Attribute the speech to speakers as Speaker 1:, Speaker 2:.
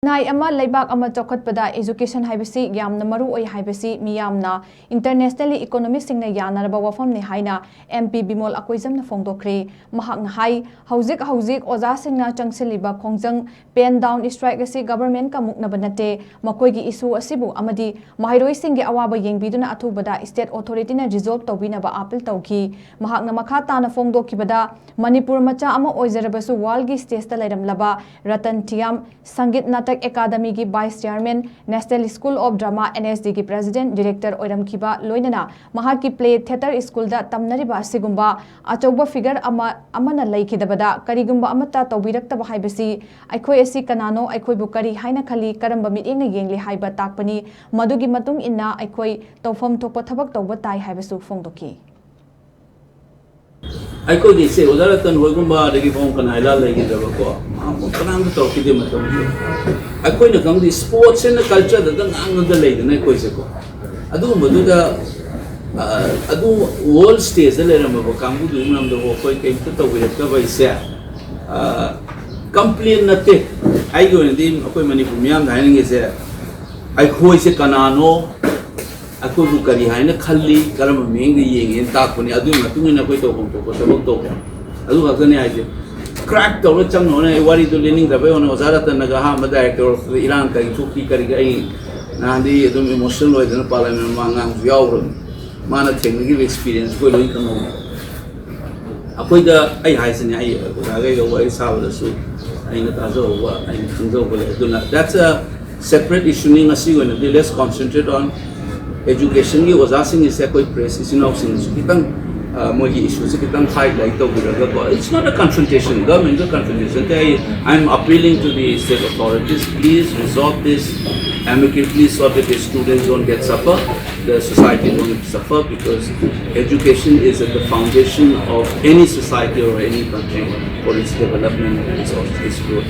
Speaker 1: Khunai ama Leibak ama Chaokhatpada education Haibasi Yamna Maruoi Haibasi Meeyamna internationally economist singna Yanaraba Waphamni HAINA MP BIMOL AKOIJAMNA PHONGDOKHRE mahakna hai hauzik oza singna changsiliba khongjang pen down strike asi government ka mukna banate makoi gi issue asibu amadi mairoi singi awaba yengbiduna athubada state authority na resolve tawbina ba appeal tawki mahakna makha tana phongdokhibada manipur macha ama oizarabasu wall gi stage ta lairamlaba ratan thiam sangit Academy ki Vice Chairman, National School of Drama NSD ki President, Director Oiramkiba Loinana, Mahaki Play Theatre School da Tamnariba Sigumba, Achauba figure Amana Laikidabada, Karigumba Amata Tawirakta Haibasi, Aikoi Esi Kanano, Aikoi Bukari, Haina Kali, Karamba meeting Yangli Haiba Takpani, Madugi Matung Inna, Aikoi, Tofam Topotabak Tobatai Haibasu Phongdokhi.
Speaker 2: I could say, Udaratan Wagumba, the Gipon Kanaila, like in the Roko. I'm talking to them. I could come the sports and the culture that don't hang on the lake, and I could say, I do world states, the Lerama Bokambu, the Woko came to the way of the Vaisa. Complain nothing. I go in the Haibasi Meeyamna is there. I could say Kanano. Aku bukan hanya kali kalau memang yang tak punya adu macam ni aku itu sebab tu adu katanya aja crack tu macam mana wari tu learning tapi orang wazarat negara mada director Iran kali cuci kali gay nanti itu emotional itu parlimen mangang jauh mana technical experience kau lagi kamu aku itu hai seni aku agak jauh sahaja su ini tak jauh ini jauh boleh itu that's a separate issue ni nasi guna let's concentrate on education ki wazasing is koi press is not sing kitang mogi issues kitang highlight to it's not a confrontation governmental confrontation I'm appealing to the state authorities, please resolve this amicably so that the students don't get suffer, the society don't suffer, because education is at the foundation of any society or any country for its development and its growth.